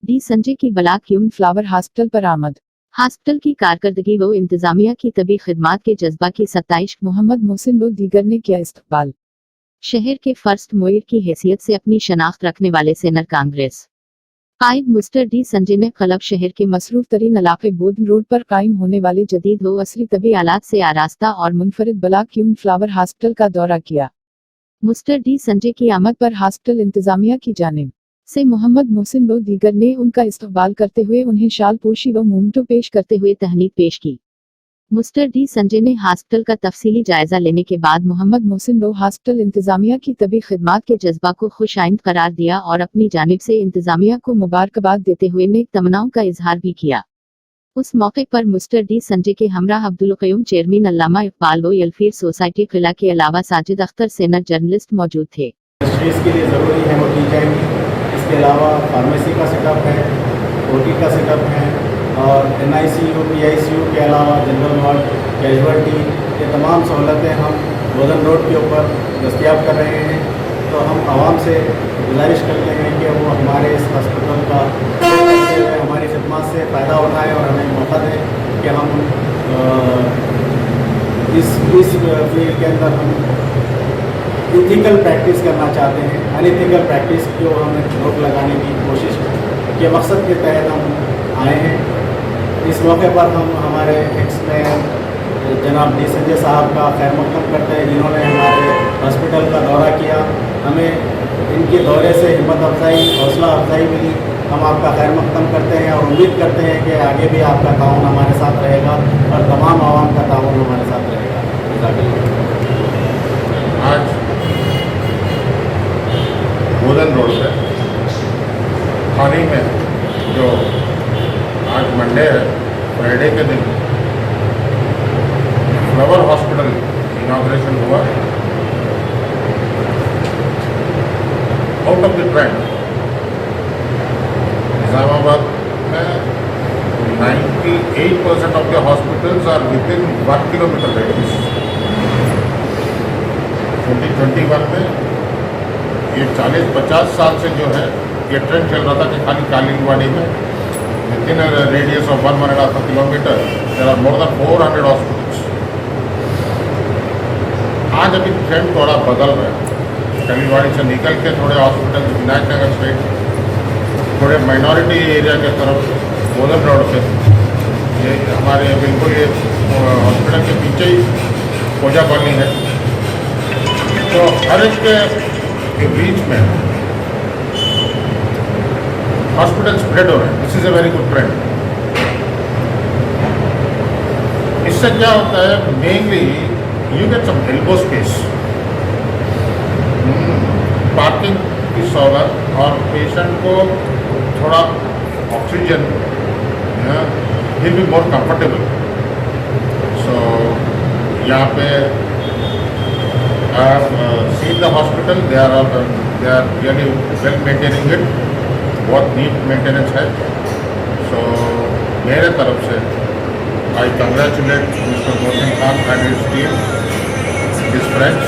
D Sanjay की block human flower hospital पर आमद। हॉस्पिटल की कारकर्दगी व इंतजामिया की तबी खिदमात के जज्बा की 27 मोहम्मद मोहसिन व दीगर ने किया इस्तकबाल। शहर के फर्स्ट मोयर की हैसियत से अपनी शनाख्त रखने वाले सीनियर कांग्रेस कायद मिस्टर डी संजय ने क्लब शहर के मसरूफ तरीन इलाके बोर्ड रोड पर कायम होने वाले जदीद व असरी तबी आलात से आरास्ता और मुनफरिद ब्लॉक ह्यूमन फ्लावर हॉस्पिटल का दौरा किया। मिस्टर डी संजय की आमद पर हॉस्पिटल इंतजामिया की जानिब से मोहम्मद मोहसिन व दीगर ने उनका इस्तकबाल करते हुए उन्हें शाल पोशी व मोमेंटो पेश करते हुए तहनीक पेश की। मिस्टर डी संजय ने हॉस्पिटल का तफसीली जायजा लेने के बाद मोहम्मद मोहसिन व हॉस्पिटल इंतजामिया की तबी खिदमात के जज्बा को खुश आइंद करार दिया और अपनी जानिब से इंतजामिया को मुबारकबाद देते हुए नेक तमन्नाओं का इजहार भी किया। उस मौके पर मिस्टर डी संजय के हमरा अब्दुल क़य्यूम चेयरमैन अल्लामा इकबाल व वेलफेयर सोसाइटी किला के अलावा साजिद अख्तर सीनियर जर्नलिस्ट मौजूद थे। के लिए ज़रूरी है वो दी जाएंगी। इसके अलावा फार्मेसी का सेटअप है, ओटी का सेटअप है और NICU PICU के अलावा जनरल वार्ड, कैजुअल्टी, ये तमाम सहूलतें हम बोधन रोड के ऊपर दस्तयाब कर रहे हैं। तो हम आवाम से गुजारिश करते हैं कि वो हमारे इस हॉस्पिटल का हमारी खिदमत से फ़ायदा उठाएँ और हमें मौका दें कि हम इस फील्ड के अंदर हम इथिकल प्रैक्टिस करना चाहते हैं। अनइथिकल प्रैक्टिस को हमें रोक लगाने की कोशिश के मकसद के तहत हम आए हैं। इस मौके पर हम हमारे एक्स मेयर जनाब डी संजय साहब का खैर मकदम करते हैं, जिन्होंने हमारे हॉस्पिटल का दौरा किया। हमें इनके दौरे से हिम्मत अफजाई, हौसला अफजाई मिली। हम आपका खैर मकदम करते हैं और उम्मीद करते हैं कि आगे भी आपका ताउन हमारे साथ रहेगा और तमाम आवाम का ताउन हमारे साथ रहेगा। आज बोधन रोड पे थाने में जो आज मंडे है, फ्राइडे के दिन फ्लावर हॉस्पिटल इनॉग्रेशन हुआ। Out of the trend Nizamabad में 98% of the hospitals are within 1 kilometre radius. 2021 में ये 40-50 साल से जो है ये ट्रेंड चल रहा था कि खाली कालिंगवाड़ी में within radius of 1.5 kilometre there are more than 400 hospitals. आज अभी ट्रेंड थोड़ा बदल रहा है। कालिंगवाड़ी से निकल के थोड़े हॉस्पिटल विनायक नगर साइड, थोड़े माइनॉरिटी एरिया के तरफ बोधन रोड पे, ये हमारे बिल्कुल ये हॉस्पिटल के पीछे ही खोजा कॉलोनी है। तो हर एक के बीच में हॉस्पिटल स्प्रेड हो रहे हैं। This is a very good trend. इससे क्या होता है, mainly you get some elbow space, parking की सहूलत और पेशेंट को थोड़ा oxygen will be more comfortable. So यहाँ पे see the hospital, they are really well maintaining it, बहुत नीट मेंटेनेंस है। सो मेरे तरफ से I congratulate Mr. Mohsin Khan and his team, his friends,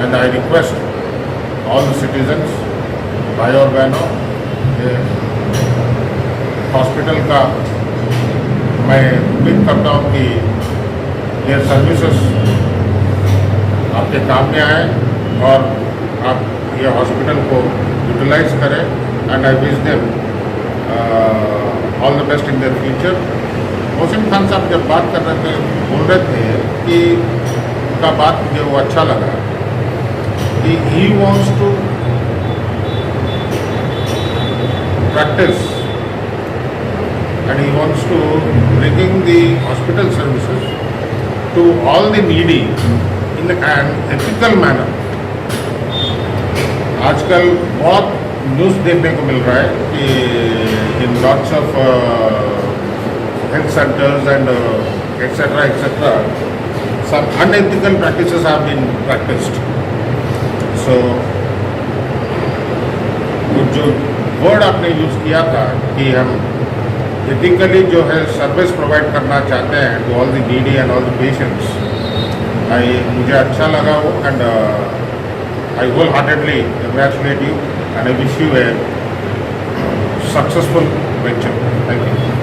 and I request all the citizens, भाई और बहनों, हॉस्पिटल का मैं उम्मीद करता हूँ कि ये सर्विसेज आपके काम में आए और आप ये हॉस्पिटल को यूटिलाइज करें। And I wish them all the best in their future. Mohsin Khan साहब जब बात कर रहे थे, बोल रहे थे कि उनका बात मुझे वो अच्छा लगा कि he wants to practise and he wants to bringing the hospital services to all the needy in an ethical manner. आजकल बहुत न्यूज़ देखने को मिल रहा है कि in lots of health centers and etc. some unethical practices have been practiced. So जो word आपने use किया था कि हम एथिकली जो है सर्विस प्रोवाइड करना चाहते हैं to all the needy and all the patients, मुझे अच्छा लगा वो। And I wholeheartedly congratulate you and I wish you a successful venture. Thank you.